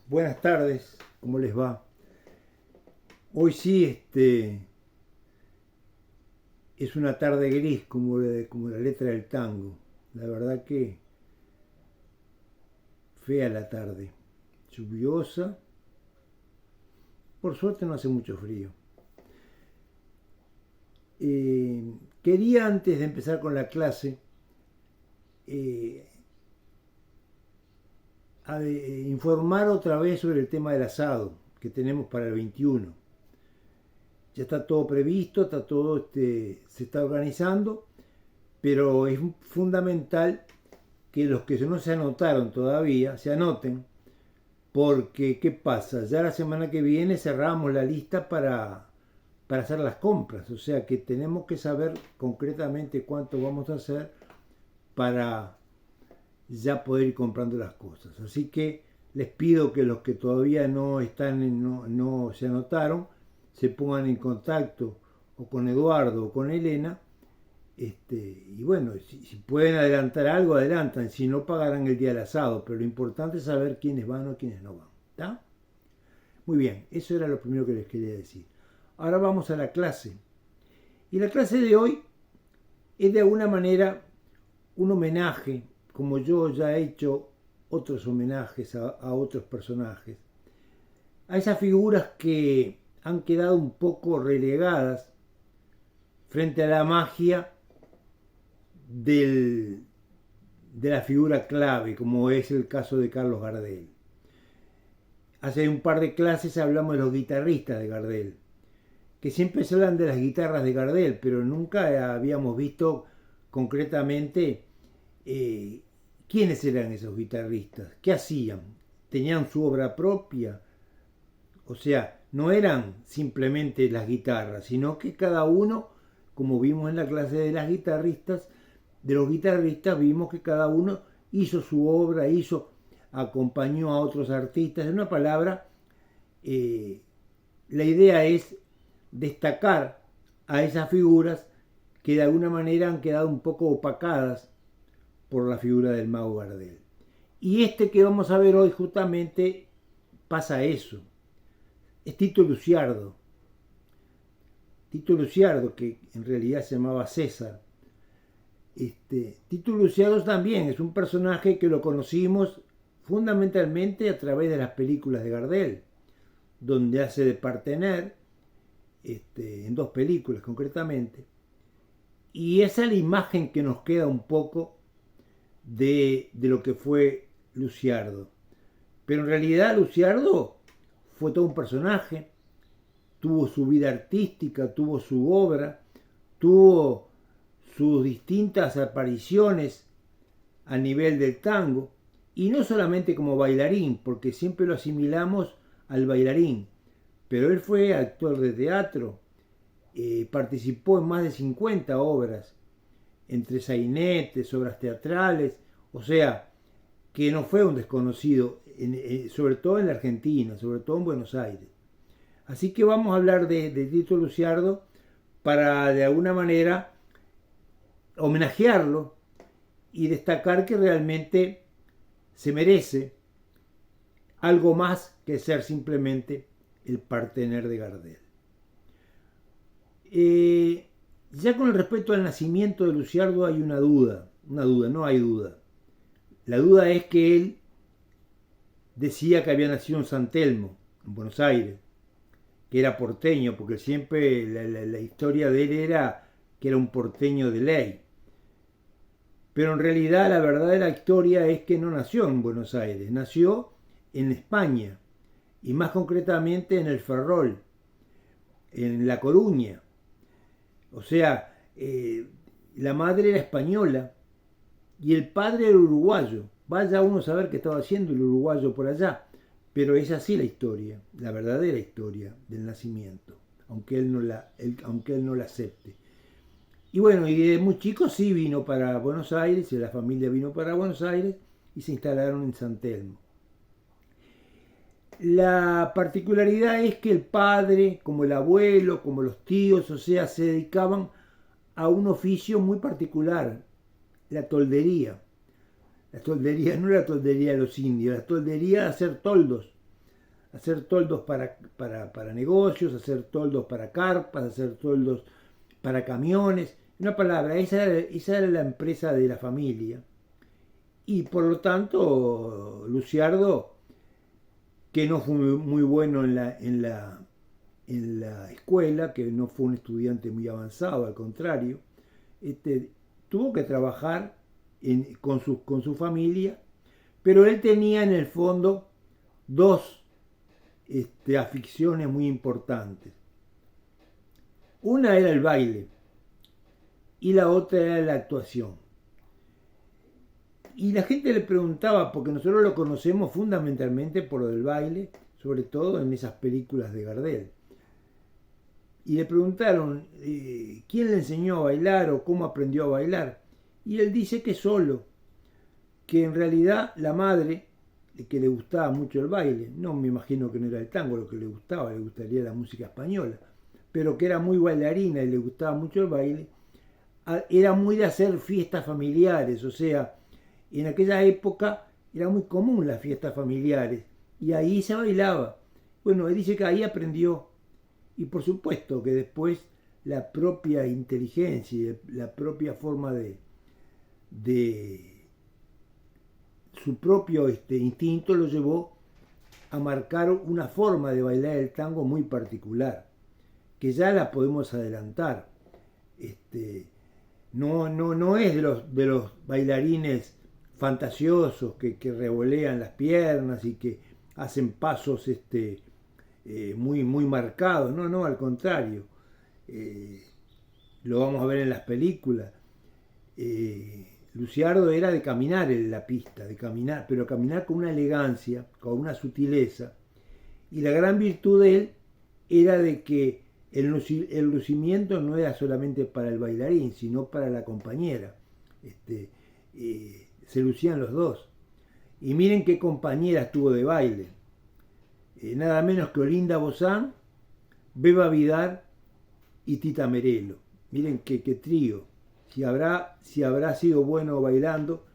Buenas tardes, ¿cómo les va? Hoy sí, es una tarde gris como la letra del tango. La verdad que fea la tarde, lluviosa. Por suerte no hace mucho frío. Quería antes de empezar con la clase eh, informar otra vez sobre el tema del asado que tenemos para el 21. Ya está todo previsto, está todo, se está organizando, pero es fundamental que los que no se anotaron todavía se anoten, porque ¿qué pasa? Ya la semana que viene cerramos la lista para hacer las compras, o sea que tenemos que saber concretamente cuánto vamos a hacer para ya poder ir comprando las cosas. Así que les pido que los que todavía no no se anotaron se pongan en contacto o con Eduardo o con Elena. Y bueno, si pueden adelantar algo, adelantan. Si no, pagarán el día del asado. Pero lo importante es saber quiénes van o quiénes no van. ¿Está? Muy bien, eso era lo primero que les quería decir. Ahora vamos a la clase. Y la clase de hoy es de alguna manera un homenaje, como yo ya he hecho otros homenajes a otros personajes, a esas figuras que han quedado un poco relegadas frente a la magia del, de la figura clave, como es el caso de Carlos Gardel. Hace un par de clases hablamos de los guitarristas de Gardel, que siempre se hablan de las guitarras de Gardel, pero nunca habíamos visto concretamente quiénes eran esos guitarristas, qué hacían, tenían su obra propia, o sea, no eran simplemente las guitarras, sino que cada uno, como vimos en la clase de las guitarristas, de los guitarristas vimos que cada uno hizo su obra, acompañó a otros artistas. En una palabra, la idea es destacar a esas figuras que de alguna manera han quedado un poco opacadas por la figura del mago Gardel. Y que vamos a ver hoy justamente pasa eso. Es Tito Luciardo. Tito Luciardo, que en realidad se llamaba César. Tito Luciardo también es un personaje que lo conocimos fundamentalmente a través de las películas de Gardel, donde hace de partener, en dos películas concretamente. Y esa es la imagen que nos queda un poco de lo que fue Luciardo. Pero en realidad Luciardo fue todo un personaje, tuvo su vida artística, tuvo su obra, tuvo sus distintas apariciones a nivel del tango, y no solamente como bailarín, porque siempre lo asimilamos al bailarín, pero él fue actor de teatro, participó en más de 50 obras, entre sainetes, obras teatrales, o sea, que no fue un desconocido, sobre todo en la Argentina, sobre todo en Buenos Aires. Así que vamos a hablar de Tito Luciardo para de alguna manera homenajearlo y destacar que realmente se merece algo más que ser simplemente el partener de Gardel. Ya con el respecto al nacimiento de Luciardo hay una duda, no hay duda. La duda es que él decía que había nacido en San Telmo, en Buenos Aires, que era porteño, porque siempre la historia de él era que era un porteño de ley. Pero en realidad la verdadera historia es que no nació en Buenos Aires, nació en España, y más concretamente en el Ferrol, en La Coruña. O sea, la madre era española y el padre era uruguayo. Vaya uno a saber qué estaba haciendo el uruguayo por allá. Pero es así la historia, la verdadera historia del nacimiento, aunque él no la acepte. Y bueno, y de muy chico sí vino para Buenos Aires, y la familia vino para Buenos Aires y se instalaron en San Telmo. La particularidad es que el padre, como el abuelo, como los tíos, o sea, se dedicaban a un oficio muy particular, la toldería. La toldería no era la toldería de los indios, la toldería de hacer toldos. hacer toldos para negocios, hacer toldos para carpas, hacer toldos para camiones. En una palabra, esa era la empresa de la familia. Y por lo tanto, Luciardo, que no fue muy bueno en la escuela, que no fue un estudiante muy avanzado, al contrario, tuvo que trabajar con su familia, pero él tenía en el fondo dos aficiones muy importantes. Una era el baile y la otra era la actuación. Y la gente le preguntaba, porque nosotros lo conocemos fundamentalmente por lo del baile, sobre todo en esas películas de Gardel. Y le preguntaron quién le enseñó a bailar o cómo aprendió a bailar. Y él dice que solo, que en realidad la madre, que le gustaba mucho el baile, no me imagino que no era el tango lo que le gustaría la música española, pero que era muy bailarina y le gustaba mucho el baile, era muy de hacer fiestas familiares, o sea, en aquella época era muy común las fiestas familiares y ahí se bailaba. Bueno, él dice que ahí aprendió y por supuesto que después la propia inteligencia y la propia forma de su propio instinto lo llevó a marcar una forma de bailar el tango muy particular, que ya la podemos adelantar. No es de los bailarines fantasiosos que revolean las piernas y que hacen pasos muy marcados. No, al contrario. Lo vamos a ver en las películas. Luciardo era de caminar en la pista, de caminar, pero caminar con una elegancia, con una sutileza. Y la gran virtud de él era de que el lucimiento no era solamente para el bailarín, sino para la compañera. Se lucían los dos. Y miren qué compañeras tuvo de baile. Nada menos que Olinda Bozán, Beba Vidar y Tita Merelo. Miren qué trío. Si habrá sido bueno bailando,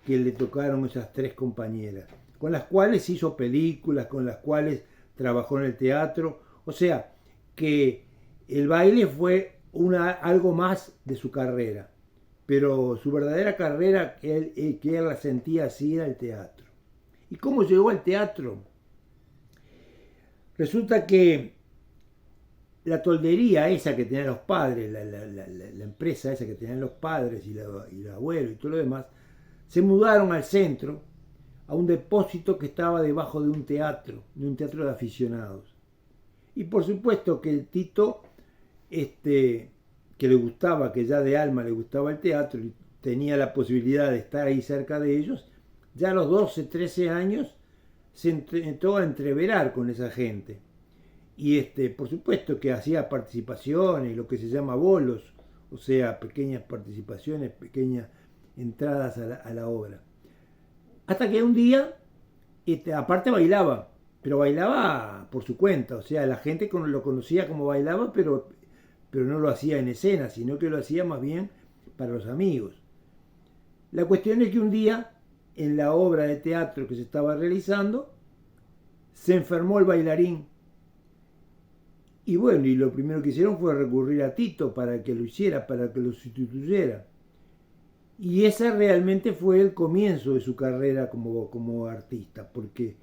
que le tocaron esas tres compañeras, con las cuales hizo películas, con las cuales trabajó en el teatro. O sea, que el baile fue algo más de su carrera, pero su verdadera carrera, que él la sentía así, era el teatro. ¿Y cómo llegó al teatro? Resulta que la toldería esa que tenían los padres, la empresa esa que tenían los padres y el abuelo y todo lo demás, se mudaron al centro, a un depósito que estaba debajo de un teatro de aficionados. Y por supuesto que el Tito, que le gustaba, que ya de alma le gustaba el teatro y tenía la posibilidad de estar ahí cerca de ellos, ya a los 12, 13 años se entró a entreverar con esa gente. Y por supuesto que hacía participaciones, lo que se llama bolos, o sea, pequeñas participaciones, pequeñas entradas a la obra. Hasta que un día, aparte bailaba, pero bailaba por su cuenta, o sea, la gente lo conocía como bailaba, pero no lo hacía en escena, sino que lo hacía más bien para los amigos. La cuestión es que un día, en la obra de teatro que se estaba realizando, se enfermó el bailarín. Y bueno, y lo primero que hicieron fue recurrir a Tito para que lo hiciera, para que lo sustituyera. Y ese realmente fue el comienzo de su carrera como artista, porque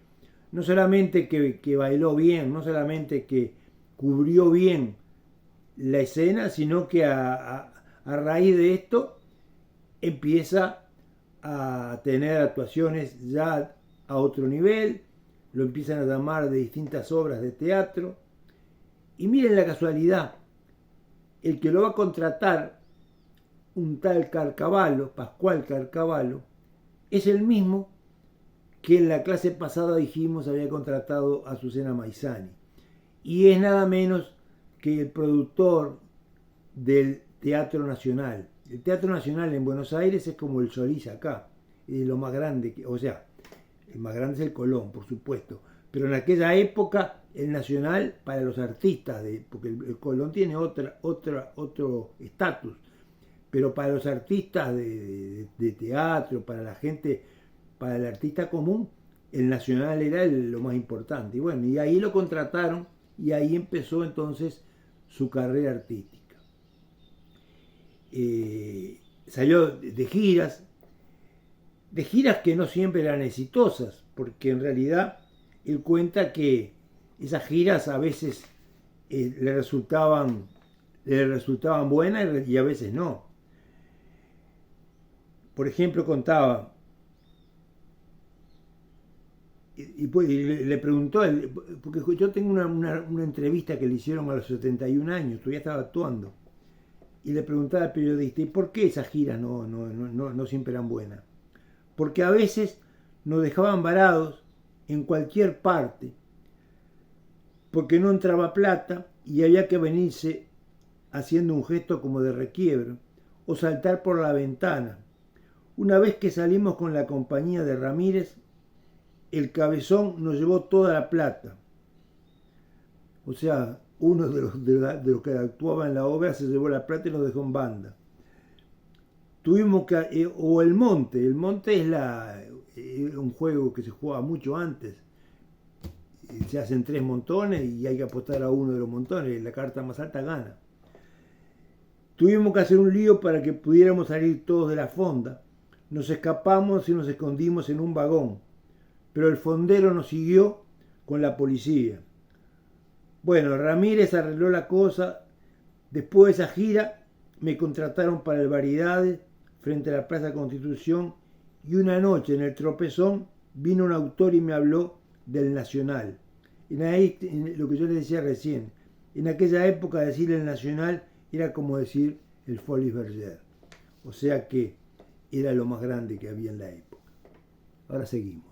no solamente que bailó bien, no solamente que cubrió bien la escena, sino que a raíz de esto empieza a tener actuaciones ya a otro nivel, lo empiezan a llamar de distintas obras de teatro. Y miren la casualidad, el que lo va a contratar, un tal Carcavalo, Pascual Carcavalo, es el mismo que en la clase pasada dijimos había contratado a Azucena Maizani. Y es nada menos que el productor del Teatro Nacional. El Teatro Nacional en Buenos Aires es como el Solís acá, es lo más grande, o sea, el más grande es el Colón, por supuesto, pero en aquella época el Nacional para los artistas, porque el Colón tiene otro estatus, pero para los artistas de teatro, para la gente, para el artista común, el Nacional era lo más importante. Y bueno, y ahí lo contrataron y ahí empezó entonces su carrera artística. Salió de giras que no siempre eran exitosas, porque en realidad él cuenta que esas giras a veces le resultaban buenas y a veces no. Por ejemplo, contaba, y le preguntó, porque yo tengo una entrevista que le hicieron a los 71 años, todavía estaba actuando, y le preguntaba al periodista, ¿y por qué esas giras no siempre eran buenas? Porque a veces nos dejaban varados en cualquier parte, porque no entraba plata y había que venirse haciendo un gesto como de requiebro o saltar por la ventana. Una vez que salimos con la compañía de Ramírez, el cabezón nos llevó toda la plata. O sea, uno de los que actuaba en la obra se llevó la plata y nos dejó en banda. Tuvimos que, o el monte es un juego que se jugaba mucho antes. Se hacen 3 montones y hay que apostar a uno de los montones, la carta más alta gana. Tuvimos que hacer un lío para que pudiéramos salir todos de la fonda. Nos escapamos y nos escondimos en un vagón, pero el fondero nos siguió con la policía. Bueno, Ramírez arregló la cosa. Después de esa gira me contrataron para el Variedades frente a la Plaza Constitución y una noche en el Tropezón vino un autor y me habló del Nacional. En ahí, lo que yo les decía recién, en aquella época decir el Nacional era como decir el Folies Bergère. O sea que era lo más grande que había en la época. Ahora seguimos.